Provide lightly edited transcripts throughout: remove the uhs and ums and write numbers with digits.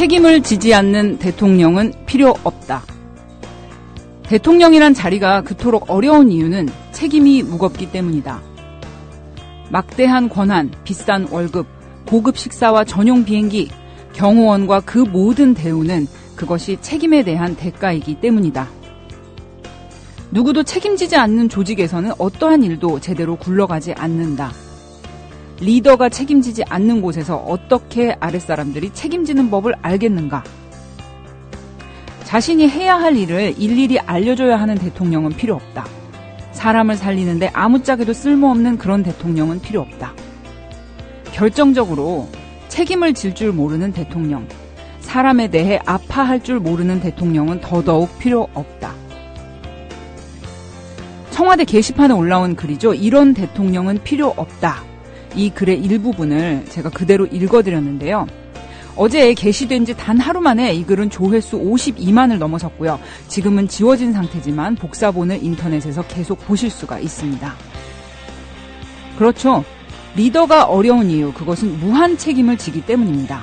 책임을 지지 않는 대통령은 필요 없다. 대통령이란 자리가 그토록 어려운 이유는 책임이 무겁기 때문이다. 막대한 권한, 비싼 월급, 고급 식사와 전용 비행기, 경호원과 그 모든 대우는 그것이 책임에 대한 대가이기 때문이다. 누구도 책임지지 않는 조직에서는 어떠한 일도 제대로 굴러가지 않는다. 리더가 책임지지 않는 곳에서 어떻게 아랫사람들이 책임지는 법을 알겠는가? 자신이 해야 할 일을 일일이 알려줘야 하는 대통령은 필요 없다. 사람을 살리는데 아무짝에도 쓸모없는 그런 대통령은 필요 없다. 결정적으로 책임을 질 줄 모르는 대통령, 사람에 대해 아파할 줄 모르는 대통령은 더더욱 필요 없다. 청와대 게시판에 올라온 글이죠. 이런 대통령은 필요 없다. 이 글의 일부분을 제가 그대로 읽어드렸는데요. 어제 게시된 지 단 하루 만에 이 글은 조회수 52만을 넘어섰고요. 지금은 지워진 상태지만 복사본을 인터넷에서 계속 보실 수가 있습니다. 그렇죠. 리더가 어려운 이유, 그것은 무한 책임을 지기 때문입니다.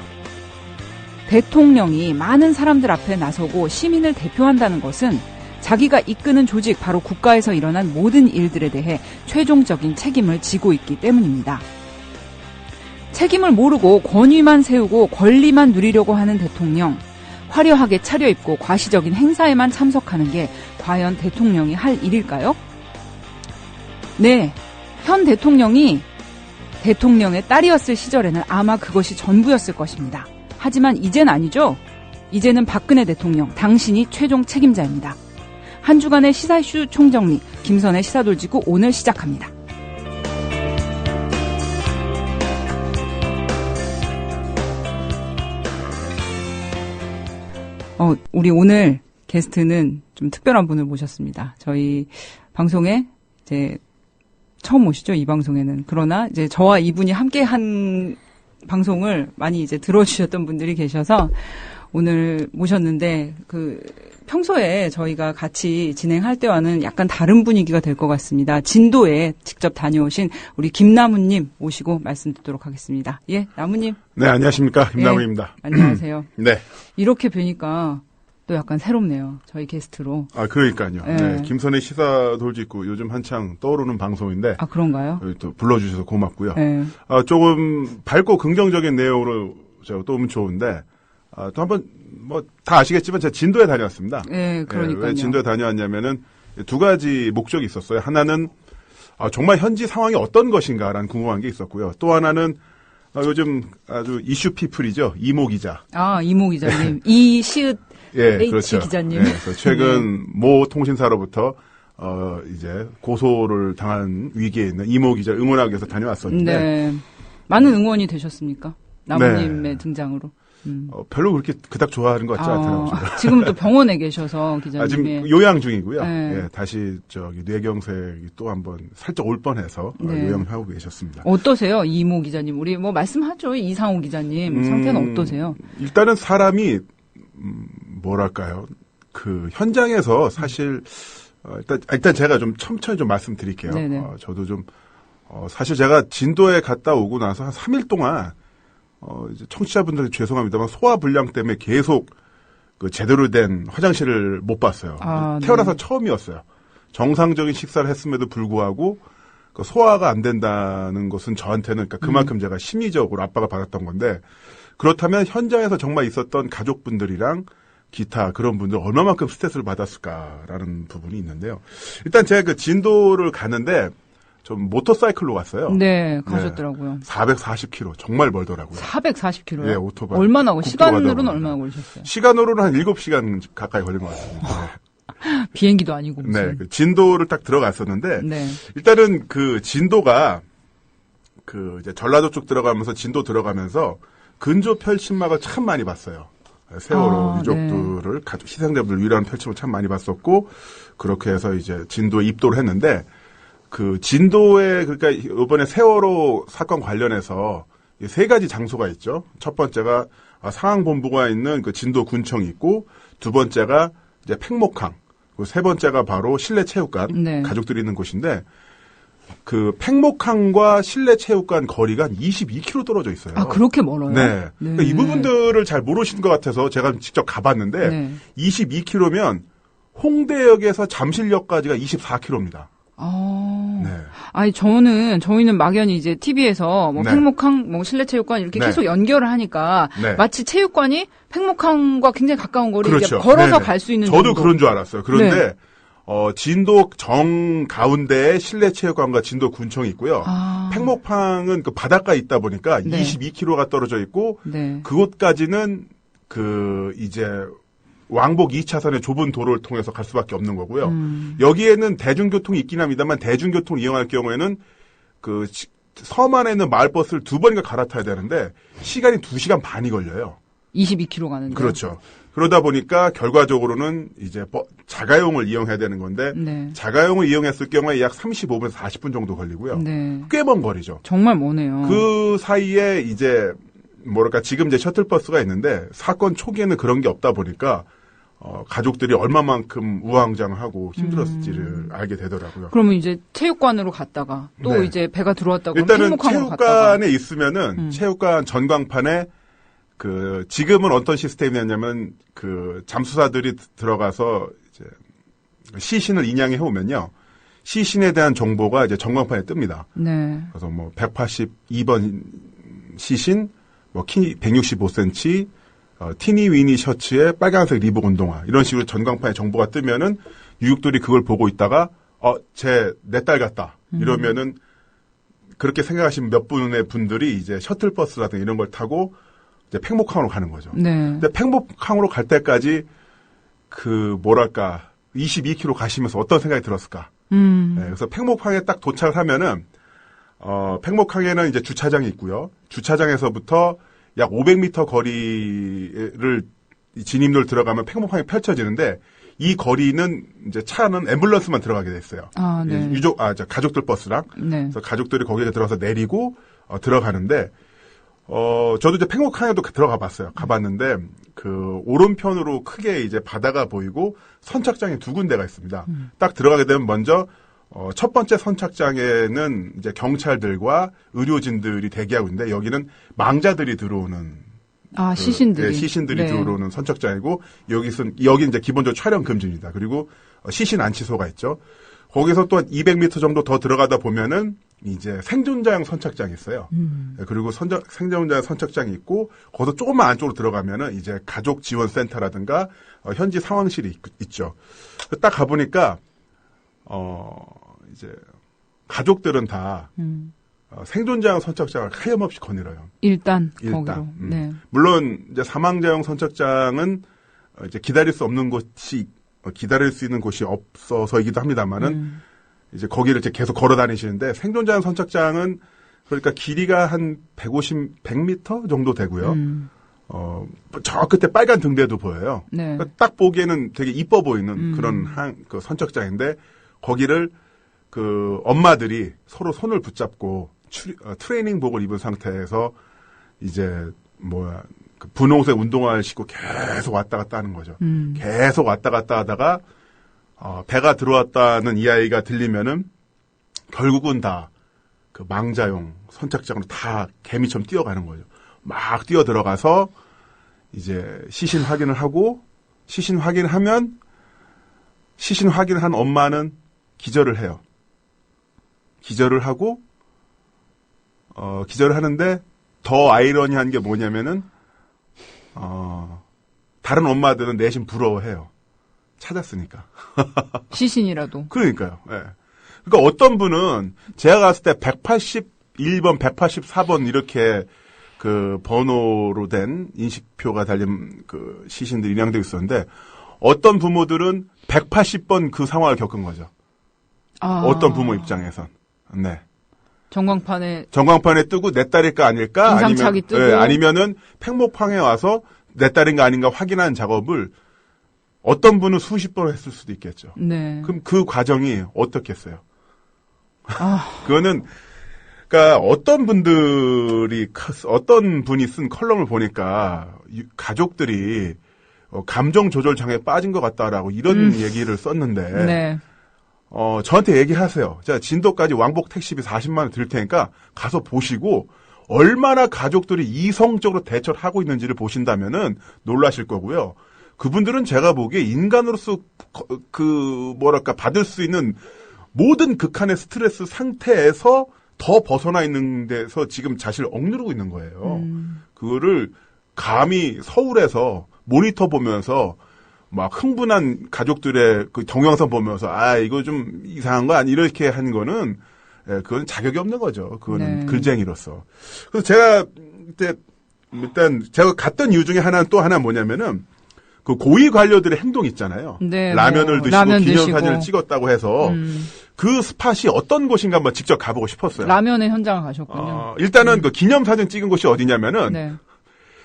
대통령이 많은 사람들 앞에 나서고 시민을 대표한다는 것은 자기가 이끄는 조직, 바로 국가에서 일어난 모든 일들에 대해 최종적인 책임을 지고 있기 때문입니다. 책임을 모르고 권위만 세우고 권리만 누리려고 하는 대통령, 화려하게 차려입고 과시적인 행사에만 참석하는 게 과연 대통령이 할 일일까요? 네, 현 대통령이 대통령의 딸이었을 시절에는 아마 그것이 전부였을 것입니다. 하지만 이젠 아니죠. 이제는 박근혜 대통령, 당신이 최종 책임자입니다. 한 주간의 시사 이슈 총정리, 김선의 시사돌직구 오늘 시작합니다. 우리 오늘 게스트는 좀 특별한 분을 모셨습니다. 저희 방송에 이제 처음 오시죠, 이 방송에는. 그러나 이제 저와 이분이 함께 한 방송을 많이 이제 들어주셨던 분들이 계셔서 오늘 모셨는데, 평소에 저희가 같이 진행할 때와는 약간 다른 분위기가 될 것 같습니다. 진도에 직접 다녀오신 우리 김나무님 모시고 말씀 듣도록 하겠습니다. 예, 나무님. 네, 안녕하십니까. 김나무입니다. 예, 안녕하세요. 네. 이렇게 뵈니까 또 약간 새롭네요. 저희 게스트로. 아, 그러니까요. 예. 네, 김선의 시사 돌직구 요즘 한창 떠오르는 방송인데. 아, 그런가요? 여기 또 불러주셔서 고맙고요. 예. 조금 밝고 긍정적인 내용으로 제가 또 오면 좋은데, 또 한번 다 아시겠지만 제가 진도에 다녀왔습니다. 예, 그러니까요. 왜 진도에 다녀왔냐면은 두 가지 목적이 있었어요. 하나는 정말 현지 상황이 어떤 것인가라는 궁금한 게 있었고요. 또 하나는 요즘 아주 이슈 피플이죠. 이모 기자. 아, 이모 기자님. 이시읒 예, H 그렇죠. 기자님. 예, 그래서 최근 모 통신사로부터 이제 고소를 당한 위기에 있는 이모 기자 응원하기 위해서 다녀왔었는데. 네. 많은 응원이 되셨습니까? 나무님의 네. 등장으로. 별로 그렇게 그닥 좋아하는 것 같지 않더라고요. 지금 또 병원에 계셔서 기자님이. 지금 요양 중이고요. 네. 예, 다시 뇌경색이 또 한번 살짝 올 뻔해서 네. 요양하고 계셨습니다. 어떠세요, 이모 기자님? 우리 말씀하죠, 이상호 기자님. 상태는 어떠세요? 일단은 사람이 뭐랄까요? 현장에서 사실 일단 제가 좀 천천히 좀 말씀드릴게요. 네네. 저도 좀 사실 제가 진도에 갔다 오고 나서 한 3일 동안 이제 청취자분들께 죄송합니다만 소화불량 때문에 계속 제대로 된 화장실을 못 봤어요. 태어나서 네. 처음이었어요. 정상적인 식사를 했음에도 불구하고 소화가 안 된다는 것은 저한테는 그만큼 제가 심리적으로 압박을 받았던 건데, 그렇다면 현장에서 정말 있었던 가족분들이랑 기타 그런 분들 얼마만큼 스트레스를 받았을까라는 부분이 있는데요. 일단 제가 진도를 가는데 좀 모터사이클로 갔어요. 네, 가셨더라고요. 네, 440km 정말 멀더라고요. 440km요? 네, 오토바이. 얼마나 시간으로는 국도가다 얼마나 걸리셨어요? 시간으로는 한 7시간 가까이 걸린 것 같습니다. 비행기도 아니고 무슨. 네, 진도를 딱 들어갔었는데, 네. 일단은 진도가 이제 전라도 쪽 들어가면서 진도 들어가면서 근조 펼침막을 참 많이 봤어요. 세월호 유족들을 네. 가족 희생자분들 위로하는 펼침을 참 많이 봤었고, 그렇게 해서 이제 진도에 입도를 했는데, 진도에 그러니까 이번에 세월호 사건 관련해서 세 가지 장소가 있죠. 첫 번째가 상황본부가 있는 진도 군청이 있고, 두 번째가 이제 팽목항, 그리고 세 번째가 바로 실내체육관, 네. 가족들이 있는 곳인데, 그 팽목항과 실내체육관 거리가 한 22km 떨어져 있어요. 아, 그렇게 멀어요? 네. 네. 그러니까 이 부분들을 잘 모르시는 것 같아서 제가 직접 가봤는데 네. 22km면 홍대역에서 잠실역까지가 24km입니다. 네. 아니, 저희는 막연히 이제 TV에서 뭐 네. 팽목항, 뭐 실내체육관 이렇게 네. 계속 연결을 하니까 네. 마치 체육관이 팽목항과 굉장히 가까운 거리 그렇죠. 이제 걸어서 네네. 갈 수 있는 저도 정도. 그런 줄 알았어요. 그런데 네. 진도 정 가운데에 실내체육관과 진도 군청이 있고요. 팽목항은 그 바닷가에 있다 보니까 네. 22km가 떨어져 있고 네. 그곳까지는 그 이제 왕복 2차선의 좁은 도로를 통해서 갈 수밖에 없는 거고요. 여기에는 대중교통이 있긴 합니다만 대중교통을 이용할 경우에는 그 섬 안에 있는 마을버스를 2번인가 갈아타야 되는데 시간이 2시간 반이 걸려요. 22km 가는데. 그렇죠. 그러다 보니까 결과적으로는 이제 자가용을 이용해야 되는 건데 네. 자가용을 이용했을 경우에 약 35분에서 40분 정도 걸리고요. 네. 꽤 먼 거리죠. 정말 머네요. 그 사이에 이제 뭐랄까 지금 이제 셔틀버스가 있는데 사건 초기에는 그런 게 없다 보니까 가족들이 얼마만큼 우왕좌왕하고 힘들었을지를 알게 되더라고요. 그러면 이제 체육관으로 갔다가 또 네. 이제 배가 들어왔다고 일단은 팽목항으로 갔다가 체육관에 있으면은 체육관 전광판에 그 지금은 어떤 시스템이었냐면 그 잠수사들이 들어가서 이제 시신을 인양해 오면요. 시신에 대한 정보가 이제 전광판에 뜹니다. 네. 그래서 뭐 182번 시신, 뭐 키 165cm, 티니 위니 셔츠에 빨간색 리복 운동화 이런 식으로 전광판에 정보가 뜨면은 유육들이 그걸 보고 있다가 내 딸 같다 이러면은 그렇게 생각하시는 몇 분의 분들이 이제 셔틀버스라든가 이런 걸 타고 이제 팽목항으로 가는 거죠. 네. 근데 팽목항으로 갈 때까지 그 뭐랄까 22km 가시면서 어떤 생각이 들었을까? 네, 그래서 팽목항에 딱 도착을 하면은 팽목항에는 이제 주차장이 있고요. 주차장에서부터 약 500m 거리를 진입로를 들어가면 팽목항이 펼쳐지는데 이 거리는 이제 차는 앰뷸런스만 들어가게 됐어요. 아, 네. 가족들 버스랑. 네. 그래서 가족들이 거기에 들어가서 내리고 들어가는데 저도 이제 팽목항에도 들어가 봤어요. 가봤는데 그 오른편으로 크게 이제 바다가 보이고 선착장이 2군데가 있습니다. 딱 들어가게 되면 먼저 첫 번째 선착장에는 이제 경찰들과 의료진들이 대기하고 있는데 여기는 망자들이 들어오는 시신들이. 네, 시신들이 네. 들어오는 선착장이고 여기 이제 기본적으로 촬영 금지입니다. 그리고 시신 안치소가 있죠. 거기서 또 200m 정도 더 들어가다 보면은 이제 생존자용 선착장이 있어요. 네, 그리고 생존자용 선착장이 있고 거기서 조금만 안쪽으로 들어가면은 이제 가족 지원 센터라든가 현지 상황실이 있죠. 딱 가보니까 이제 가족들은 다 생존자용 선착장을 하염없이 거닐어요. 일단 거기로. 네. 물론 이제 사망자용 선착장은 이제 기다릴 수 있는 곳이 없어서이기도 합니다만은 이제 거기를 이제 계속 걸어 다니시는데 생존자용 선착장은 그러니까 길이가 한 100m 정도 되고요. 저 끝에 빨간 등대도 보여요. 네. 그러니까 딱 보기에는 되게 이뻐 보이는 그런 그 선착장인데 거기를 그 엄마들이 서로 손을 붙잡고 트레이닝복을 입은 상태에서 이제 그 분홍색 운동화를 신고 계속 왔다 갔다 하는 거죠. 계속 왔다 갔다 하다가 배가 들어왔다는 이야기가 들리면은 결국은 다 그 망자용 선착장으로 다 개미처럼 뛰어가는 거죠. 막 뛰어 들어가서 이제 시신 확인을 하고 시신 확인을 한 엄마는 기절을 해요. 기절을 하고 기절을 하는데 더 아이러니한 게 뭐냐면은 다른 엄마들은 내심 부러워해요. 찾았으니까. 시신이라도. 그러니까요. 예. 그러니까 어떤 분은 제가 갔을 때 181번, 184번 이렇게 그 번호로 된 인식표가 달린 그 시신들이 인양되어 있었는데 어떤 부모들은 180번 그 상황을 겪은 거죠. 어떤 부모 입장에선. 네. 전광판에 뜨고 내 딸일까 아닐까? 인상착이 뜨고. 네, 아니면은 팽목항에 와서 내 딸인가 아닌가 확인하는 작업을 어떤 분은 수십 번 했을 수도 있겠죠. 네. 그럼 그 과정이 어떻겠어요? 그거는 그러니까 어떤 분이 쓴 컬럼을 보니까 가족들이 감정 조절 장애에 빠진 것 같다라고 이런 얘기를 썼는데 네. 저한테 얘기하세요. 자, 진도까지 왕복 택시비 40만 원 들 테니까 가서 보시고 얼마나 가족들이 이성적으로 대처를 하고 있는지를 보신다면은 놀라실 거고요. 그분들은 제가 보기에 인간으로서 받을 수 있는 모든 극한의 스트레스 상태에서 더 벗어나 있는 데서 지금 자신을 억누르고 있는 거예요. 그거를 감히 서울에서 모니터 보면서 막 흥분한 가족들의 그 동영상 보면서 이거 좀 이상한 거 아니 이렇게 하는 거는 그건 자격이 없는 거죠. 그거는 네. 글쟁이로서. 그래서 제가 그때 일단 제가 갔던 이유 중에 또 하나 뭐냐면은 그 고위 관료들의 행동 있잖아요. 네, 라면을 드시고 라면 기념사진을 드시고. 찍었다고 해서 그 스팟이 어떤 곳인가 한번 직접 가보고 싶었어요. 라면의 현장을 가셨군요. 일단은 그 기념사진 찍은 곳이 어디냐면은 네.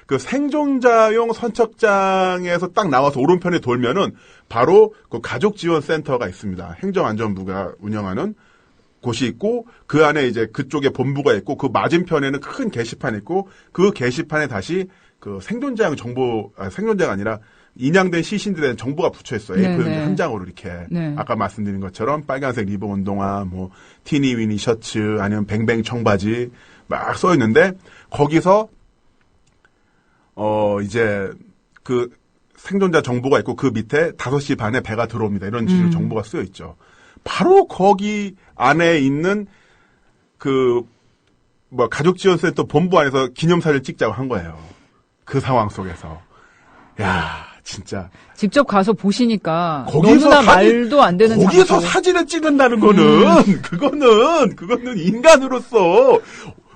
그 생존자용 선착장에서 딱 나와서 오른편에 돌면은 바로 그 가족지원센터가 있습니다. 행정안전부가 운영하는 곳이 있고 그 안에 이제 그쪽에 본부가 있고 그 맞은편에는 큰 게시판이 있고 그 게시판에 다시 그 생존자용 정보 생존자가 아니라 인양된 시신들에 대한 정보가 붙여 있어요. A4 용지 한 장으로 이렇게 네. 아까 말씀드린 것처럼 빨간색 리본 운동화, 뭐 티니위니 셔츠 아니면 뱅뱅 청바지 막 써 있는데 거기서 이제 그 생존자 정보가 있고 그 밑에 5시 반에 배가 들어옵니다. 이런 식으로 정보가 쓰여 있죠. 바로 거기 안에 있는 가족지원센터 본부 안에서 기념사진을 찍자고 한 거예요. 그 상황 속에서. 야, 진짜. 직접 가서 보시니까 거기서 너무나 말도 안 되는 거기서 장소. 사진을 찍는다는 거는 그거는 인간으로서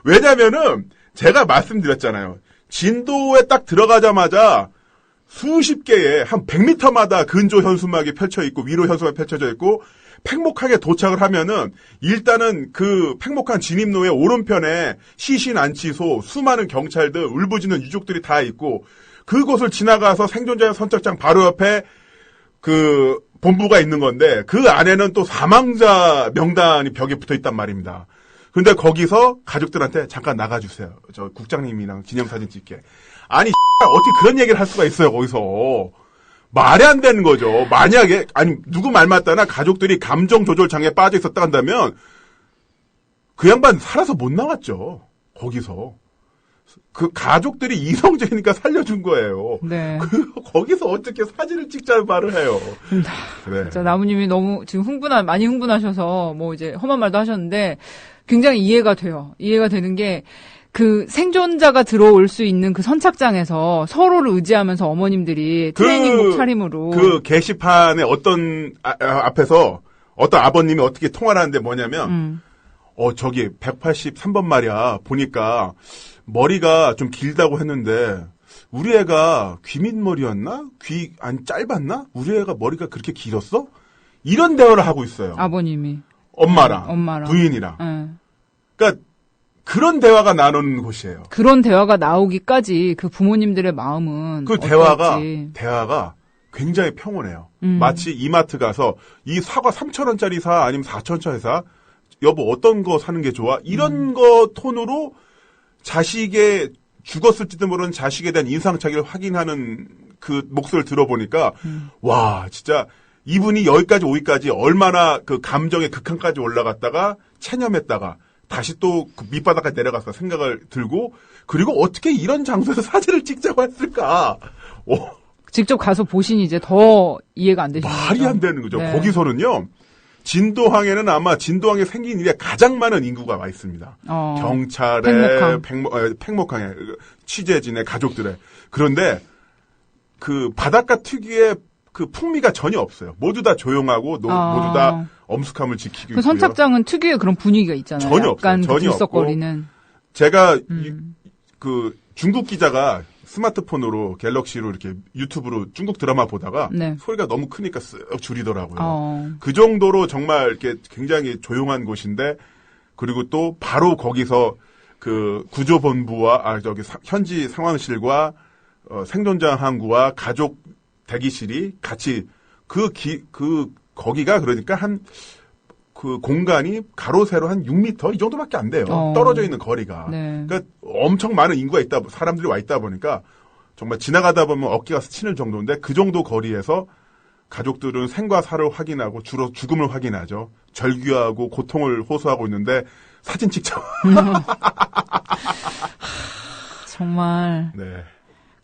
왜냐면은 제가 말씀드렸잖아요. 진도에 딱 들어가자마자 수십 개의 한 100m마다 근조 현수막이 펼쳐 있고 위로 현수막이 펼쳐져 있고 팽목항에 도착을 하면은 일단은 그 팽목항 진입로의 오른편에 시신 안치소, 수많은 경찰들, 울부짖는 유족들이 다 있고 그곳을 지나가서 생존자 선착장 바로 옆에 그 본부가 있는 건데 그 안에는 또 사망자 명단이 벽에 붙어 있단 말입니다. 근데 거기서 가족들한테 잠깐 나가주세요. 저 국장님이랑 기념사진 찍게. 아니 어떻게 그런 얘기를 할 수가 있어요 거기서. 말이 안 되는 거죠. 만약에 누구 말 맞다나 가족들이 감정 조절 장애에 빠져 있었다 한다면 그 양반 살아서 못 나왔죠. 거기서. 그 가족들이 이성적이니까 살려준 거예요. 네. 거기서 어떻게 사진을 찍자는 말을 해요. 그래. 진짜 나무님이 너무 지금 많이 흥분하셔서 뭐 이제 험한 말도 하셨는데 굉장히 이해가 돼요. 이해가 되는 게 그 생존자가 들어올 수 있는 그 선착장에서 서로를 의지하면서 어머님들이 트레이닝복 차림으로 그 게시판에 어떤 앞에서 어떤 아버님이 어떻게 통화를 하는데 뭐냐면 저기 183번 말이야. 보니까 머리가 좀 길다고 했는데 우리 애가 귀밑머리였나? 짧았나? 우리 애가 머리가 그렇게 길었어? 이런 대화를 하고 있어요. 아버님이 엄마랑. 부인이랑. 네. 그러니까 그런 대화가 나누는 곳이에요. 그런 대화가 나오기까지 그 부모님들의 마음은 그 어떨지. 대화가 굉장히 평온해요. 마치 이마트 가서 이 사과 3,000원짜리 사 아니면 4,000원짜리 사 여보 어떤 거 사는 게 좋아? 이런 거 톤으로 자식의 죽었을지도 모르는 자식에 대한 인상착의를 확인하는 그 목소리를 들어보니까 와 진짜 이분이 여기까지 오기까지 얼마나 그 감정의 극한까지 올라갔다가 체념했다가 다시 또 그 밑바닥까지 내려가서 생각을 들고 그리고 어떻게 이런 장소에서 사진을 찍자고 했을까? 직접 가서 보시니 이제 더 이해가 안 되시죠. 말이 안 되는 거죠. 네. 거기서는요. 진도항에는 아마 진도항에 생긴 일에 가장 많은 인구가 와 있습니다. 경찰에 팽목항에 취재진의 가족들의 그런데 그 바닷가 특유의 그 풍미가 전혀 없어요. 모두 다 조용하고 모두 다 엄숙함을 지키고 있고요. 그 선착장은 특유의 그런 분위기가 있잖아요. 전혀 약간 없어요. 전혀 들썩거리는. 제가 그 중국 기자가 스마트폰으로 갤럭시로 이렇게 유튜브로 중국 드라마 보다가 네. 소리가 너무 크니까 쓱 줄이더라고요. 그 정도로 정말 이렇게 굉장히 조용한 곳인데 그리고 또 바로 거기서 그 구조본부와 현지 상황실과 생존자 항구와 가족 대기실이 같이 거기가 그러니까 그 공간이 가로 세로 한 6m 이 정도밖에 안 돼요. 떨어져 있는 거리가. 네. 그러니까 엄청 많은 인구가 사람들이 와 있다 보니까 정말 지나가다 보면 어깨가 스치는 정도인데 그 정도 거리에서 가족들은 생과 사를 확인하고 주로 죽음을 확인하죠. 절규하고 고통을 호소하고 있는데 사진 찍죠. 정말. 네.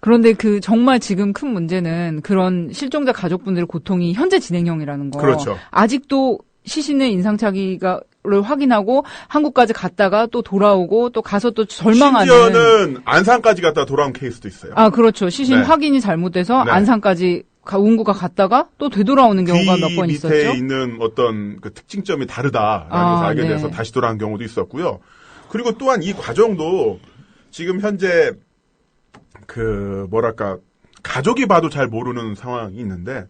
그런데 정말 지금 큰 문제는 그런 실종자 가족분들의 고통이 현재 진행형이라는 거. 그렇죠. 아직도 시신의 인상착의를 확인하고 한국까지 갔다가 또 돌아오고 또 가서 또 절망하는. 심지어는 안산까지 갔다 돌아온 케이스도 있어요. 아, 그렇죠. 시신 네. 확인이 잘못돼서 네. 안산까지 운구가 갔다가 또 되돌아오는 경우가 몇 번 있었죠. 밑에 있는 어떤 그 특징점이 다르다라는 것을 알게 돼서 네. 다시 돌아온 경우도 있었고요. 그리고 또한 이 과정도 지금 현재 가족이 봐도 잘 모르는 상황이 있는데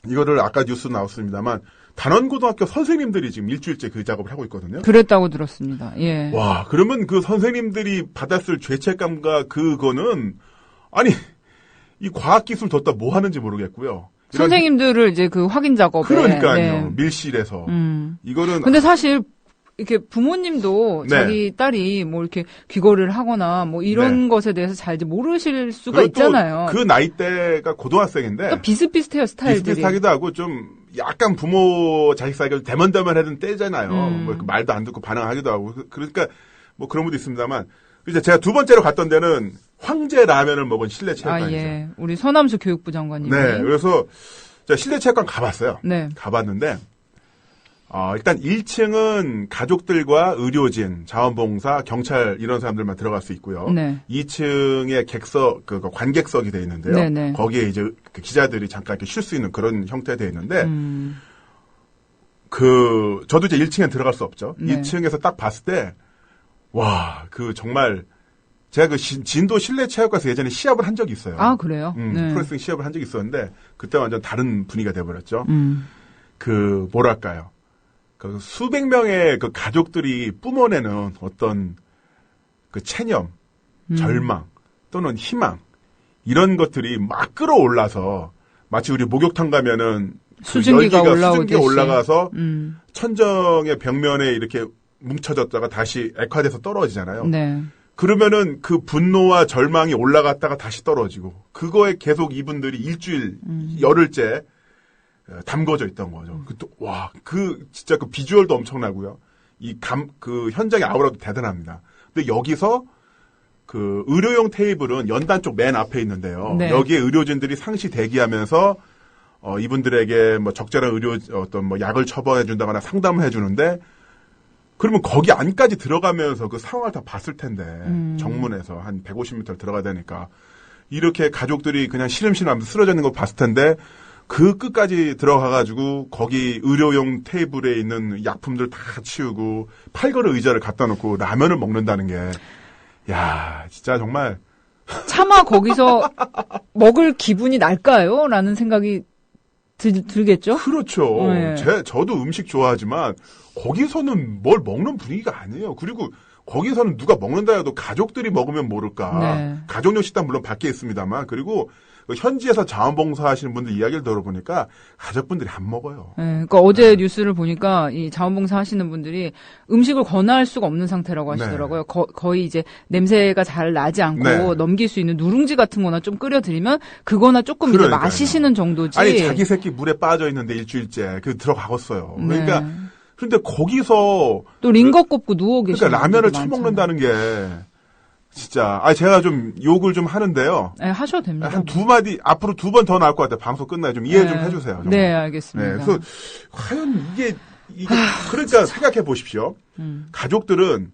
이거를 아까 뉴스 나왔습니다만 단원고등학교 선생님들이 지금 일주일째 그 작업을 하고 있거든요. 그랬다고 들었습니다. 예. 와, 그러면 그 선생님들이 받았을 죄책감과 그거는 아니 이 과학기술 뒀다 뭐 하는지 모르겠고요. 선생님들을 이제 그 확인 작업에. 그러니까요. 네. 밀실에서. 이거는. 근데 사실, 이렇게 부모님도 네. 자기 딸이 뭐 이렇게 귀걸이를 하거나 뭐 이런 네. 것에 대해서 잘 모르실 수가 있잖아요. 그 나이대가 고등학생인데. 그러니까 비슷비슷해요, 스타일들이. 비슷비슷하기도 하고 좀 약간 부모 자식 사이가 대면대면하던 때잖아요. 뭐 말도 안 듣고 반항하기도 하고. 그러니까 뭐 그런 것도 있습니다만. 이제 제가 두 번째로 갔던 데는 황제 라면을 먹은 실내체육관이죠. 아, 예. 우리 서남수 교육부 장관님이. 네. 그래서 제가 실내체육관 가봤어요. 네. 가봤는데 일단 1층은 가족들과 의료진, 자원봉사, 경찰 이런 사람들만 들어갈 수 있고요. 네. 2층에 객석, 관객석이 돼 있는데요. 네네. 거기에 이제 그 기자들이 잠깐 이렇게 쉴 수 있는 그런 형태가 돼 있는데 저도 이제 1층에 들어갈 수 없죠. 네. 2층에서 딱 봤을 때 와, 정말 제가 진도 실내체육관에서 예전에 시합을 한 적이 있어요. 아, 그래요? 네. 프로레슬링 시합을 한 적이 있었는데 그때 완전 다른 분위기가 돼버렸죠. 뭐랄까요. 그 수백 명의 그 가족들이 뿜어내는 어떤 그 체념, 절망 또는 희망 이런 것들이 막 끌어올라서 마치 우리 목욕탕 가면은 수증기가 수증기가 올라가서 음. 천정의 벽면에 이렇게 뭉쳐졌다가 다시 액화돼서 떨어지잖아요. 네. 그러면은 그 분노와 절망이 올라갔다가 다시 떨어지고 그거에 계속 이분들이 일주일 열흘째 담궈져 있던 거죠. 진짜 그 비주얼도 엄청나고요. 그 현장의 아우라도 대단합니다. 근데 여기서 그 의료용 테이블은 연단 쪽 맨 앞에 있는데요. 네. 여기에 의료진들이 상시 대기하면서 이분들에게 뭐 적절한 어떤 뭐 약을 처방해 준다거나 상담을 해 주는데 그러면 거기 안까지 들어가면서 그 상황을 다 봤을 텐데 정문에서 한 150m 들어가야 되니까 이렇게 가족들이 그냥 시름시름하면서 쓰러져 있는 거 봤을 텐데 그 끝까지 들어가가지고 거기 의료용 테이블에 있는 약품들 다 치우고 팔걸이 의자를 갖다 놓고 라면을 먹는다는 게 야 진짜 정말 차마 거기서 먹을 기분이 날까요? 라는 생각이 들겠죠? 그렇죠. 네. 저도 음식 좋아하지만 거기서는 뭘 먹는 분위기가 아니에요. 그리고 거기서는 누가 먹는다 해도 가족들이 먹으면 모를까. 네. 가족용 식당 물론 밖에 있습니다만 그리고 현지에서 자원봉사 하시는 분들 이야기를 들어보니까 가족분들이 안 먹어요. 네, 그러니까 어제 뉴스를 보니까 이 자원봉사 하시는 분들이 음식을 권할 수가 없는 상태라고 하시더라고요. 네. 거의 이제 냄새가 잘 나지 않고 네. 넘길 수 있는 누룽지 같은 거나 좀 끓여드리면 그거나 조금 이제 그러니까요. 마시시는 정도지. 아니 자기 새끼 물에 빠져 있는데 일주일째 들어가겠어요. 그러니까 네. 그런데 거기서 또 링거 꼽고 누워 계시는 그러니까 라면을 분들도 처먹는다는 게 진짜 제가 좀 욕을 좀 하는데요. 네, 하셔도 됩니다. 한 두 마디 앞으로 두 번 더 나올 것 같아요. 방송 끝나요. 좀 이해 좀 해주세요. 정말. 네, 알겠습니다. 네, 그래서 과연 이게 그러니까 생각해 보십시오. 가족들은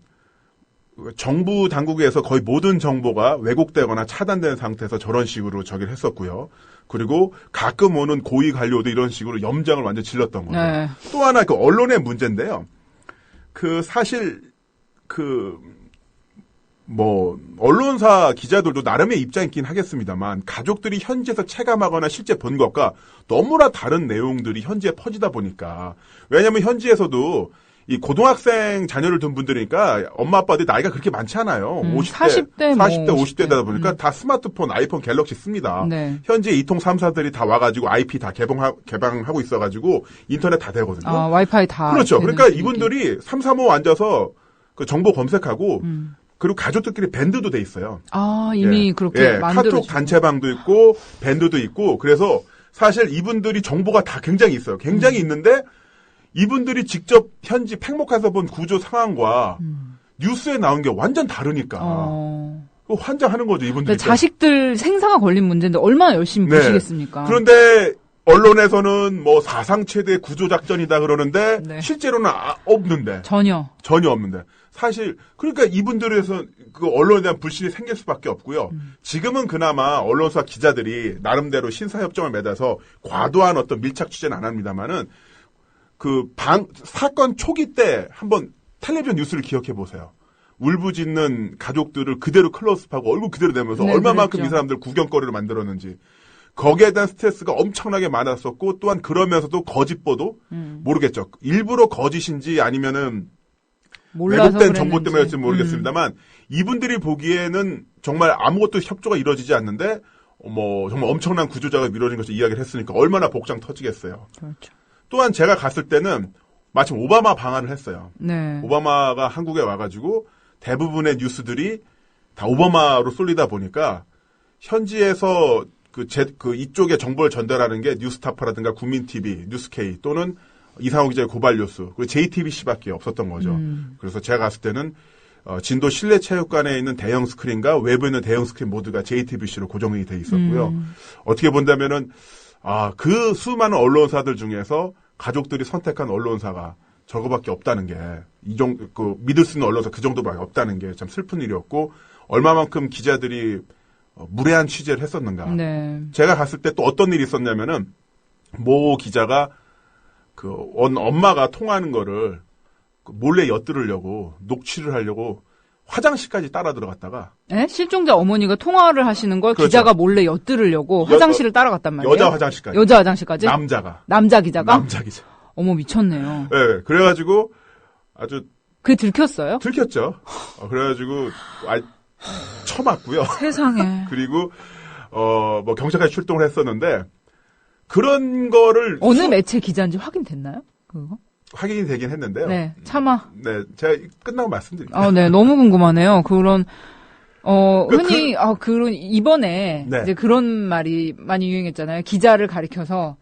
정부 당국에서 거의 모든 정보가 왜곡되거나 차단된 상태에서 저런 식으로 저기를 했었고요. 그리고 가끔 오는 고위 관료도 이런 식으로 염장을 완전 질렀던 거죠. 네. 또 하나 그 언론의 문제인데요. 사실 언론사 기자들도 나름의 입장이 있긴 하겠습니다만, 가족들이 현지에서 체감하거나 실제 본 것과 너무나 다른 내용들이 현지에 퍼지다 보니까, 왜냐면 현지에서도 이 고등학생 자녀를 둔 분들이니까 엄마 아빠들이 나이가 그렇게 많지 않아요. 40대, 50대다 보니까 다 스마트폰, 아이폰, 갤럭시 씁니다. 네. 현재 이통 3사들이 다 와가지고 IP 다 개방하고 있어가지고 인터넷 다 되거든요. 아, 와이파이 다. 그렇죠. 그러니까 이분들이 335 앉아서 그 정보 검색하고 그리고 가족들끼리 밴드도 돼 있어요. 아, 이미 그렇게 만들어지고. 카톡 단체방도 있고 밴드도 있고 그래서 사실 이분들이 정보가 다 굉장히 있어요. 굉장히 있는데 이분들이 직접 현지 팽목해서 본 구조 상황과 뉴스에 나온 게 완전 다르니까 환장하는 거죠, 이분들이. 자식들 생사가 걸린 문제인데 얼마나 열심히 네. 보시겠습니까? 그런데 언론에서는 뭐 사상 최대 구조작전이다 그러는데 네. 실제로는 없는데. 전혀 없는데. 사실 그러니까 이분들에서 그 언론에 대한 불신이 생길 수밖에 없고요. 지금은 그나마 언론사 기자들이 나름대로 신사협정을 맺어서 과도한 어떤 밀착 취재는 안 합니다만은 사건 초기 때 한번 텔레비전 뉴스를 기억해 보세요. 울부짖는 가족들을 그대로 클로즈업하고 얼굴 그대로 내면서 네, 얼마만큼 그랬죠. 이 사람들 구경거리를 만들었는지. 거기에 대한 스트레스가 엄청나게 많았었고 또한 그러면서도 거짓 보도 모르겠죠. 일부러 거짓인지 아니면은 왜곡된 정보 때문일지 모르겠습니다만 이분들이 보기에는 정말 아무것도 협조가 이루어지지 않는데 뭐 정말 엄청난 구조작업이 이루어진 것을 이야기를 했으니까 얼마나 복장 터지겠어요. 그렇죠. 또한 제가 갔을 때는 마침 오바마 방한을 했어요. 네. 오바마가 한국에 와가지고 대부분의 뉴스들이 다 오바마로 쏠리다 보니까 현지에서 이쪽에 정보를 전달하는 게 뉴스타파라든가 국민TV, 뉴스K 또는 이상호 기자의 고발뉴스, 그리고 JTBC밖에 없었던 거죠. 그래서 제가 갔을 때는 진도 실내체육관에 있는 대형 스크린과 외부에 있는 대형 스크린 모두가 JTBC로 고정이 돼 있었고요. 어떻게 본다면은 그 수많은 언론사들 중에서 가족들이 선택한 언론사가 저거밖에 없다는 게 믿을 수 있는 언론사 그 정도밖에 없다는 게 참 슬픈 일이었고 얼마만큼 기자들이 무례한 취재를 했었는가. 네. 제가 갔을 때 또 어떤 일이 있었냐면은 모 기자가 엄마가 통화하는 거를 몰래 엿들으려고 녹취를 하려고 화장실까지 따라 들어갔다가 네? 실종자 어머니가 통화를 하시는 걸 그렇죠. 기자가 몰래 엿들으려고 화장실을 따라갔단 말이에요. 여자 화장실까지. 여자 화장실까지? 남자 기자가? 남자 기자. 어머 미쳤네요. 네, 그래가지고 아주 그게 들켰어요? 들켰죠. 그래가지고 쳐맞고요. 세상에. 그리고 뭐 경찰까지 출동을 했었는데 그런 거를 어느 매체 기자인지 확인됐나요? 그거? 확인이 되긴 했는데요. 네, 차마. 네, 제가 끝나고 말씀드릴게요. 네, 너무 궁금하네요. 흔히 이번에 네. 이제 그런 말이 많이 유행했잖아요. 기자를 가리켜서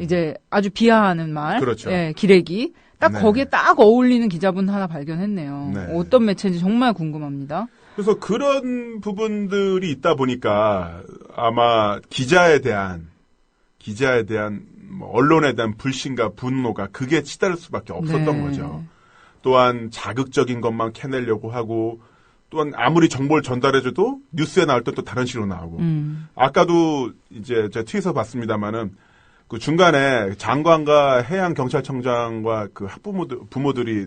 이제 아주 비하하는 말, 그렇죠. 예, 기레기. 딱 네. 거기에 딱 어울리는 기자분 하나 발견했네요. 네. 어떤 매체인지 정말 궁금합니다. 그래서 그런 부분들이 있다 보니까 아마 기자에 대한 뭐 언론에 대한 불신과 분노가 그게 치달을 수밖에 없었던 네. 거죠. 또한 자극적인 것만 캐내려고 하고 또한 아무리 정보를 전달해줘도 뉴스에 나올 때 또 다른 식으로 나오고 아까도 이제 제가 트윗에서 봤습니다마는 그 중간에 장관과 해양경찰청장과 그 부모들이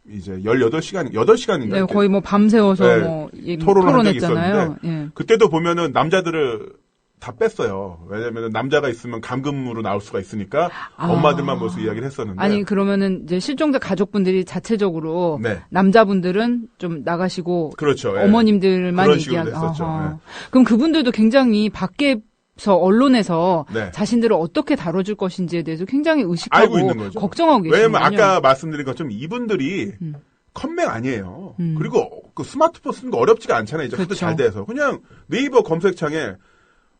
이제 8시간인가? 네, 거의 뭐 밤새워서 네, 토론을 한 적이 토론했잖아요. 있었는데 예. 그때도 보면은 남자들을 다 뺐어요. 왜냐면은 남자가 있으면 감금으로 나올 수가 있으니까 엄마들만 모여서 이야기를 했었는데. 아니 그러면은 이제 실종자 가족분들이 자체적으로 네. 남자분들은 좀 나가시고 그렇죠. 어머님들만 그런 식으로 얘기하고 했었죠. 네. 그럼 그분들도 굉장히 밖에서 언론에서 네. 자신들을 어떻게 다뤄줄 것인지에 대해서 굉장히 알고 의식하고 있는 거죠. 걱정하고 계시는군요. 왜냐면 아까 말씀드린 것처럼 이분들이 컴맹 아니에요. 그리고 그 스마트폰 쓰는 거 어렵지가 않잖아요. 이제 하도 그렇죠. 잘 돼서. 그냥 네이버 검색창에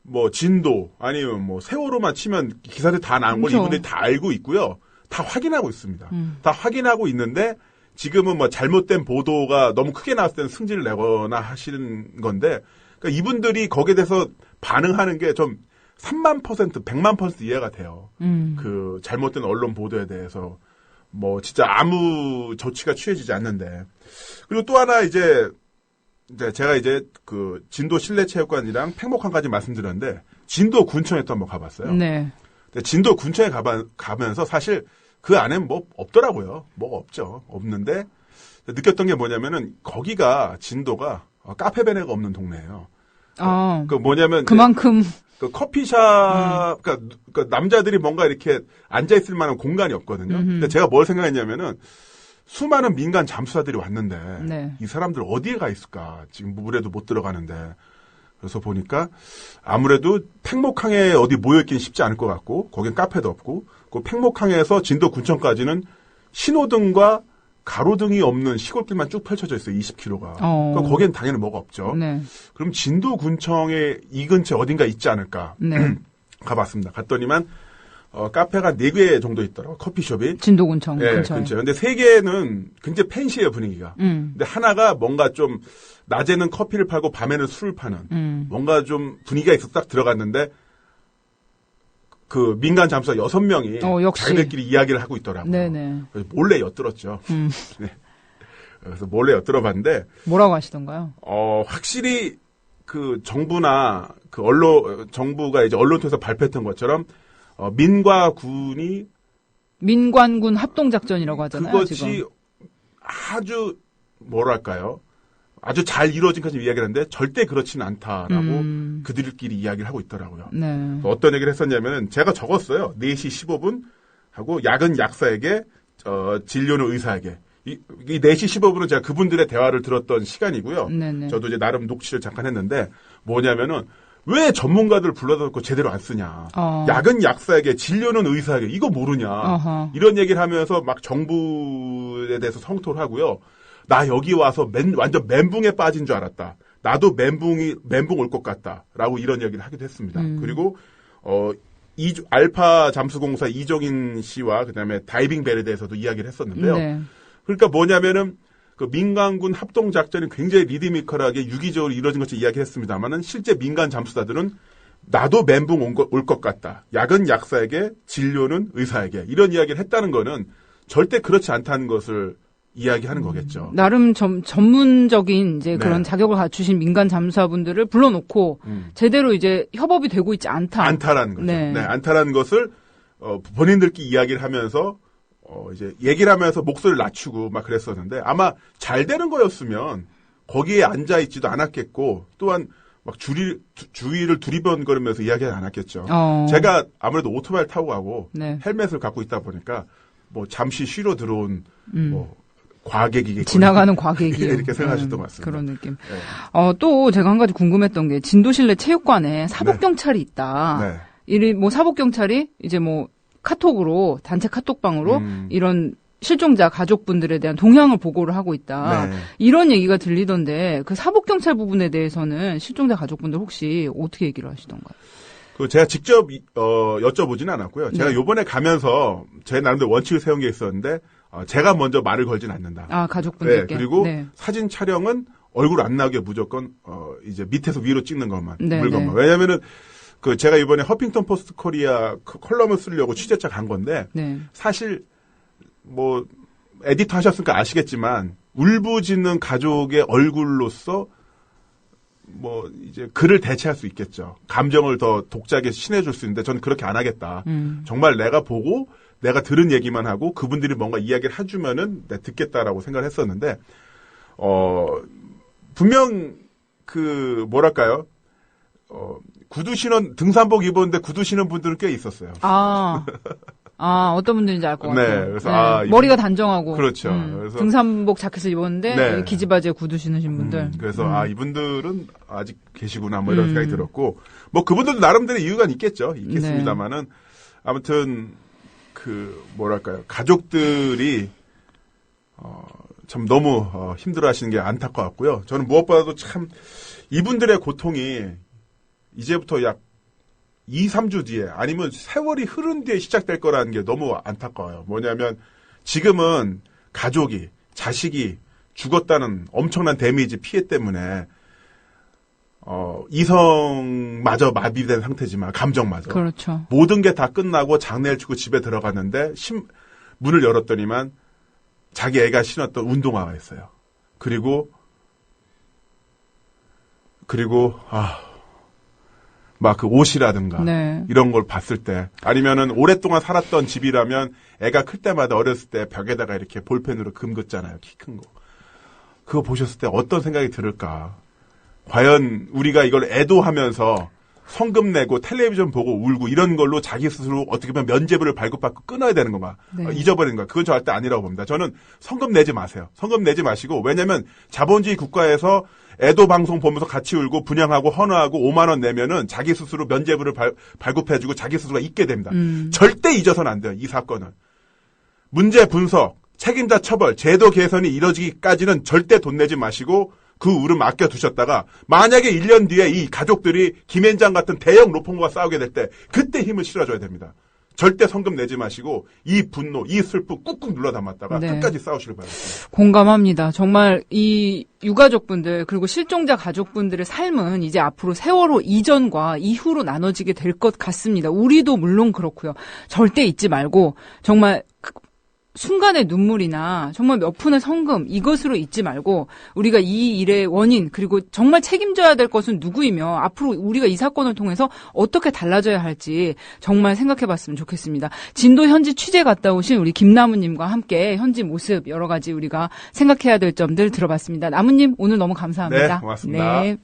뭐 진도 아니면 뭐 세월호만 치면 기사들 다 나온 걸 그렇죠. 이분들이 다 알고 있고요. 다 확인하고 있습니다. 다 확인하고 있는데 지금은 뭐 잘못된 보도가 너무 크게 나왔을 때는 승질을 내거나 하시는 건데 그러니까 이분들이 거기에 대해서 반응하는 게 좀 3만%, 100만% 이해가 돼요. 그 잘못된 언론 보도에 대해서 뭐 진짜 아무 조치가 취해지지 않는데 그리고 또 하나 이제 제가 이제 그 진도 실내체육관이랑 팽목항까지 말씀드렸는데 진도 군청에 또 한번 가봤어요. 네. 근데 진도 군청에 가면서 사실 그 안에는 뭐 없더라고요. 뭐가 없죠. 없는데 느꼈던 게 뭐냐면은 거기가 진도가 카페베네가 없는 동네예요. 그 뭐냐면 그만큼 그 커피숍 그러니까 남자들이 뭔가 이렇게 앉아 있을 만한 공간이 없거든요. 근데 제가 뭘 생각했냐면은 수많은 민간 잠수사들이 왔는데 네. 이 사람들 어디에 가 있을까? 지금 물에도 못 들어가는데 그래서 보니까 아무래도 팽목항에 어디 모여있기는 쉽지 않을 것 같고 거긴 카페도 없고 그 팽목항에서 진도군청까지는 신호등과 가로등이 없는 시골길만 쭉 펼쳐져 있어요. 20km가. 그러니까 거기엔 당연히 뭐가 없죠. 네. 그럼 진도군청에 이 근처에 어딘가 있지 않을까. 네. 가봤습니다. 갔더니만 카페가 4개 정도 있더라고요. 커피숍이. 진도군청 예, 근처에. 근처에. 근데 3개는 굉장히 팬시해요, 분위기가. 근데 하나가 뭔가 좀 낮에는 커피를 팔고 밤에는 술을 파는 뭔가 좀 분위기가 있어서 딱 들어갔는데 그 민간 잠수사 6명이 역시. 자기들끼리 이야기를 하고 있더라고요. 네네. 그래서 몰래 엿들었죠. 네. 그래서 몰래 엿들어봤는데 뭐라고 하시던가요? 확실히 그 정부나 정부가 이제 언론 통해서 발표했던 것처럼 민과 군이 민관군 합동작전이라고 하잖아요. 그것이 지금. 아주 뭐랄까요? 아주 잘 이루어진 것처럼 이야기를 하는데 절대 그렇지는 않다라고 그들끼리 이야기를 하고 있더라고요. 네. 어떤 얘기를 했었냐면은 제가 적었어요. 4시 15분 하고 야근 약사에게 진료는 의사에게. 이 4시 15분은 제가 그분들의 대화를 들었던 시간이고요. 네네. 저도 이제 나름 녹취를 잠깐 했는데 뭐냐면은 왜 전문가들을 불러다 놓고 제대로 안 쓰냐. 야근 약사에게 진료는 의사에게 이거 모르냐. 어허. 이런 얘기를 하면서 막 정부에 대해서 성토를 하고요. 나 여기 와서 완전 멘붕에 빠진 줄 알았다. 나도 멘붕 올 것 같다. 라고 이런 얘기를 하기도 했습니다. 그리고 알파 잠수공사 이종인 씨와 그다음에 다이빙 벨에 대해서도 이야기를 했었는데요. 네. 그러니까 뭐냐면은 그 민간군 합동 작전이 굉장히 리드미컬하게 유기적으로 이루어진 것처럼 이야기했습니다만은 실제 민간 잠수사들은 나도 멘붕 올 것 같다. 야근 약사에게 진료는 의사에게 이런 이야기를 했다는 거는 절대 그렇지 않다는 것을 이야기하는 거겠죠. 나름 전문적인 이제 네. 그런 자격을 갖추신 민간 잠수사분들을 불러놓고 제대로 이제 협업이 되고 있지 않다라는 거죠. 네. 네, 않다라는 것을 본인들끼리 이야기를 하면서 이제 얘기를 하면서 목소리를 낮추고 막 그랬었는데 아마 잘 되는 거였으면 거기에 앉아 있지도 않았겠고 또한 막 주위를 두리번거리면서 이야기하지 않았겠죠. 제가 아무래도 오토바이를 타고 가고 네. 헬멧을 갖고 있다 보니까 뭐 잠시 쉬러 들어온 뭐 과객이겠죠. 지나가는 과객이 이렇게 생각하셨던 것 같습니다. 그런 느낌. 네. 또 제가 한 가지 궁금했던 게 진도실내 체육관에 사복경찰이 있다. 네. 뭐 사복경찰이 이제 뭐 카톡으로 단체 카톡방으로 이런 실종자 가족분들에 대한 동향을 보고를 하고 있다. 네. 이런 얘기가 들리던데 그 사복경찰 부분에 대해서는 실종자 가족분들 혹시 어떻게 얘기를 하시던가요? 제가 직접 여쭤보지는 않았고요. 제가 네. 요번에 가면서 제 나름대로 원칙을 세운 게 있었는데 제가 먼저 말을 걸진 않는다. 가족분들께. 네, 그리고 네. 사진 촬영은 얼굴 안 나오게 무조건 이제 밑에서 위로 찍는 것만 네, 물건만. 네. 왜냐면은 제가 이번에 허핑턴 포스트 코리아 컬럼을 쓰려고 취재차 간 건데 네. 사실 뭐 에디터 하셨으니까 아시겠지만 울부짖는 가족의 얼굴로서 뭐 이제 글을 대체할 수 있겠죠. 감정을 더 독자에게 친해줄 수 있는데 저는 그렇게 안 하겠다. 정말 내가 보고 내가 들은 얘기만 하고 그분들이 뭔가 이야기를 해주면은 내가 듣겠다라고 생각을 했었는데 분명 뭐랄까요? 구두 신은 등산복 입었는데 구두 신은 분들은 꽤 있었어요. 어떤 분들인지 알 것 같아요. 네, 그래서 머리가 단정하고. 그렇죠. 그래서 등산복 자켓을 입었는데 네. 기지바지에 구두 신으신 분들. 그래서 이분들은 아직 계시구나 뭐 이런 생각이 들었고 뭐 그분들도 나름대로 이유가 있겠습니다만은 아무튼 뭐랄까요 가족들이 참 너무 힘들어하시는 게 안타까웠고요. 저는 무엇보다도 참 이분들의 고통이 이제부터 약 2, 3주 뒤에 아니면 세월이 흐른 뒤에 시작될 거라는 게 너무 안타까워요. 뭐냐면 지금은 가족이 자식이 죽었다는 엄청난 데미지 피해 때문에 이성마저 마비된 상태지만 감정마저 그렇죠. 모든 게 다 끝나고 장례를 치고 집에 들어갔는데 문을 열었더니만 자기 애가 신었던 운동화가 있어요. 그리고 막 그 옷이라든가 네. 이런 걸 봤을 때 아니면은 오랫동안 살았던 집이라면 애가 클 때마다 어렸을 때 벽에다가 이렇게 볼펜으로 금 긋잖아요. 키 큰 거. 그거 보셨을 때 어떤 생각이 들을까? 과연 우리가 이걸 애도하면서 성금 내고 텔레비전 보고 울고 이런 걸로 자기 스스로 어떻게 보면 면죄부를 발급받고 끊어야 되는 건가? 네. 잊어버리는 거. 그건 절대 아니라고 봅니다. 저는 성금 내지 마세요. 성금 내지 마시고 왜냐면 자본주의 국가에서 애도 방송 보면서 같이 울고 분양하고 헌화하고 5만 원 내면은 자기 스스로 면죄부를 발급해주고 자기 스스로가 잊게 됩니다. 절대 잊어서는 안 돼요. 이 사건은. 문제 분석, 책임자 처벌, 제도 개선이 이뤄지기까지는 절대 돈 내지 마시고 그 울음 아껴두셨다가 만약에 1년 뒤에 이 가족들이 김앤장 같은 대형 로펌과 싸우게 될 때 그때 힘을 실어줘야 됩니다. 절대 성금 내지 마시고 이 분노, 이 슬픔 꾹꾹 눌러 담았다가 네. 끝까지 싸우시길 바랍니다. 공감합니다. 정말 이 유가족분들 그리고 실종자 가족분들의 삶은 이제 앞으로 세월호 이전과 이후로 나눠지게 될 것 같습니다. 우리도 물론 그렇고요. 절대 잊지 말고 정말 순간의 눈물이나 정말 몇 푼의 성금 이것으로 잊지 말고 우리가 이 일의 원인 그리고 정말 책임져야 될 것은 누구이며 앞으로 우리가 이 사건을 통해서 어떻게 달라져야 할지 정말 생각해봤으면 좋겠습니다. 진도 현지 취재 갔다 오신 우리 김나무님과 함께 현지 모습 여러 가지 우리가 생각해야 될 점들 들어봤습니다. 나무님 오늘 너무 감사합니다. 네, 고맙습니다. 네.